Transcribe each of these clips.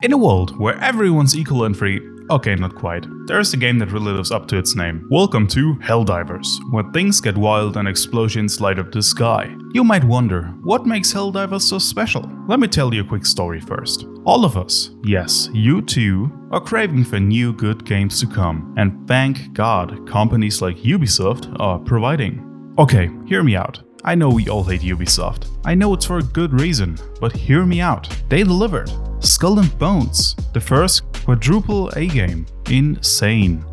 In a world where everyone's equal and free, okay, not quite, there's a game that really lives up to its name. Welcome to Helldivers, where things get wild and explosions light up the sky. You might wonder, what makes Helldivers so special? Let me tell you a quick story first. All of us, yes, you too, are craving for new good games to come, and thank God companies like Ubisoft are providing. Okay, hear me out. I know we all hate Ubisoft. I know it's for a good reason, but hear me out. They delivered Skull and Bones, the first quadruple A game. Insane.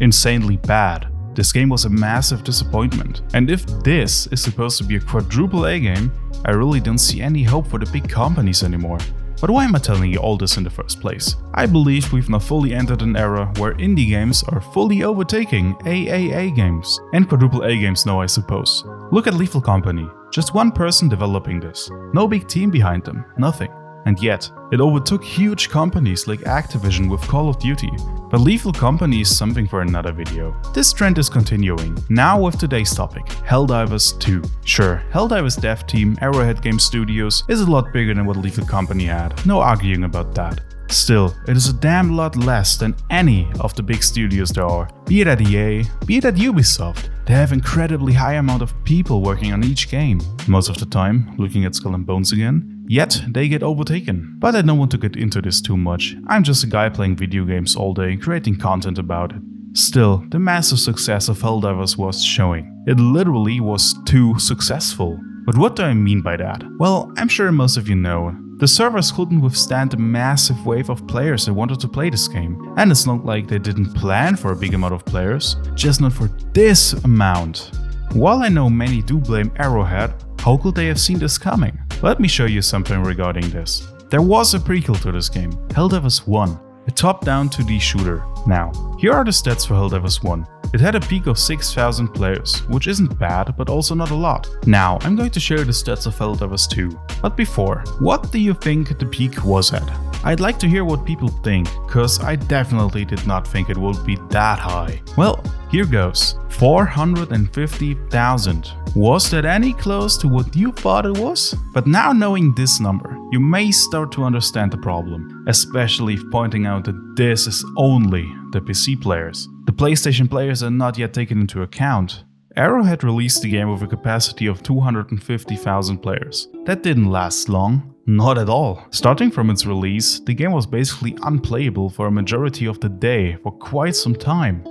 Insanely bad. This game was a massive disappointment. And if this is supposed to be a quadruple A game, I really don't see any hope for the big companies anymore. But why am I telling you all this in the first place? I believe we've now fully entered an era where indie games are fully overtaking AAA games. And quadruple A games now, I suppose. Look at Lethal Company. Just one person developing this. No big team behind them. Nothing. And yet, it overtook huge companies like Activision with Call of Duty. But Lethal Company is something for another video. This trend is continuing, now with today's topic, Helldivers 2. Sure, Helldivers dev team, Arrowhead Game Studios, is a lot bigger than what Lethal Company had, no arguing about that. Still, it is a damn lot less than any of the big studios there are. Be it at EA, be it at Ubisoft. They have incredibly high amount of people working on each game. Most of the time, looking at Skull and Bones again. Yet, they get overtaken. But I don't want to get into this too much. I'm just a guy playing video games all day, creating content about it. Still, the massive success of Helldivers was showing. It literally was too successful. But what do I mean by that? Well, I'm sure most of you know. The servers couldn't withstand the massive wave of players that wanted to play this game. And it's not like they didn't plan for a big amount of players, just not for this amount. While I know many do blame Arrowhead, how could they have seen this coming? Let me show you something regarding this. There was a prequel to this game, Helldivers 1, a top-down 2D shooter. Now, here are the stats for Helldivers 1. It had a peak of 6,000 players, which isn't bad, but also not a lot. Now, I'm going to show you the stats of Helldivers 2. But before, what do you think the peak was at? I'd like to hear what people think, cause I definitely did not think it would be that high. Well, here goes. 450,000. Was that any close to what you thought it was? But now knowing this number, you may start to understand the problem, especially if pointing out that this is only the PC players. The PlayStation players are not yet taken into account. Arrowhead released the game with a capacity of 250,000 players. That didn't last long. Not at all. Starting from its release, the game was basically unplayable for a majority of the day for quite some time.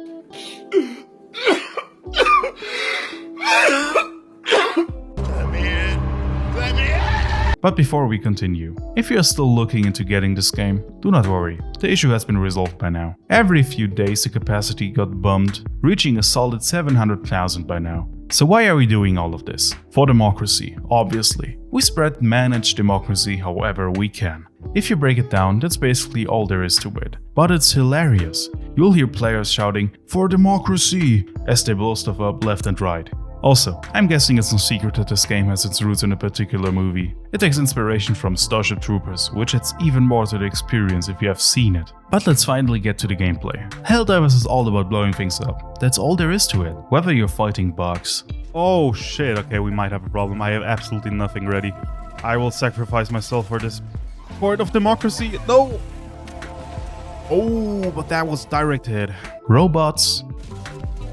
But before we continue, if you are still looking into getting this game, do not worry, the issue has been resolved by now. Every few days the capacity got bumped, reaching a solid 700,000 by now. So why are we doing all of this? For democracy, obviously. We spread managed democracy however we can. If you break it down, that's basically all there is to it. But it's hilarious. You'll hear players shouting, "For democracy!" as they blow stuff up left and right. Also, I'm guessing it's no secret that this game has its roots in a particular movie. It takes inspiration from Starship Troopers, which adds even more to the experience if you have seen it. But let's finally get to the gameplay. Helldivers is all about blowing things up. That's all there is to it. Whether you're fighting bugs. Oh shit, okay, we might have a problem. I have absolutely nothing ready. I will sacrifice myself for this point of democracy. No! Oh, but that was direct hit. Robots.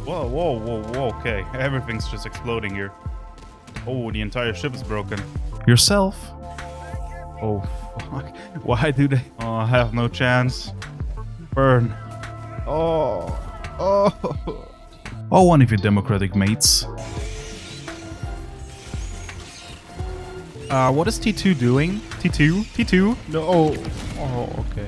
Whoa, whoa, whoa, whoa, okay. Everything's just exploding here. Oh, the entire ship is broken. Yourself? Oh, fuck. Why do they? Oh, I have no chance. Burn. Oh. Oh. Or one of your democratic mates. What is T2 doing? T2? T2? No. Oh, okay.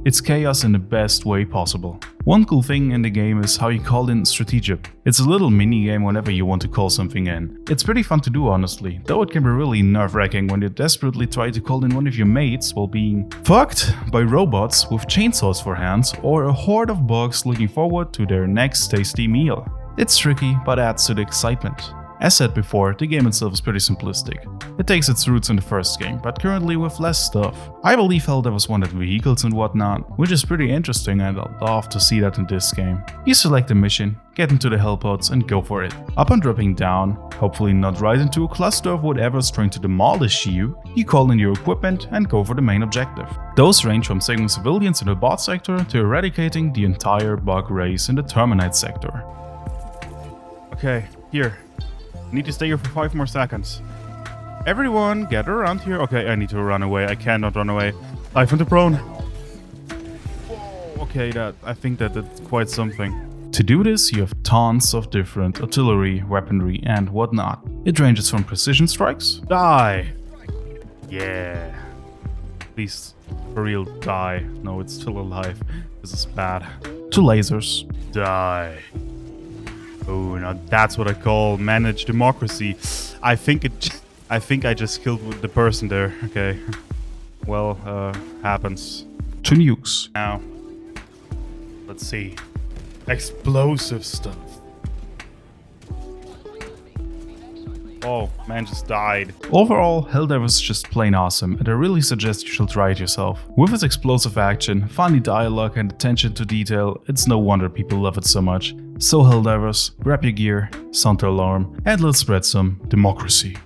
It's chaos in the best way possible. One cool thing in the game is how you call in strategic. It's a little mini game whenever you want to call something in. It's pretty fun to do honestly, though it can be really nerve-wracking when you desperately try to call in one of your mates while being fucked by robots with chainsaws for hands or a horde of bugs looking forward to their next tasty meal. It's tricky, but adds to the excitement. As said before, the game itself is pretty simplistic. It takes its roots in the first game, but currently with less stuff. I believe Helldivers wanted vehicles and whatnot, which is pretty interesting and I'd love to see that in this game. You select a mission, get into the hellpods and go for it. Upon dropping down, hopefully not right into a cluster of whatever's trying to demolish you, you call in your equipment and go for the main objective. Those range from saving civilians in the bot sector to eradicating the entire bug race in the Terminite sector. Okay, here. Need to stay here for 5 more seconds. Everyone, gather around here. Okay, I need to run away. I cannot run away. Dive into prone. Whoa, okay, I think that's quite something. To do this, you have tons of different artillery, weaponry, and whatnot. It ranges from precision strikes. Die! Yeah. Please, for real, die. No, it's still alive. This is bad. To lasers. Die. Oh, now that's what I call managed democracy. I think I just killed the person there. Okay. Well, happens. To nukes. Now, let's see. Explosive stuff. Oh, man just died. Overall, Helldivers is just plain awesome, and I really suggest you should try it yourself. With its explosive action, funny dialogue and attention to detail, it's no wonder people love it so much. So Helldivers, grab your gear, sound the alarm, and let's spread some democracy.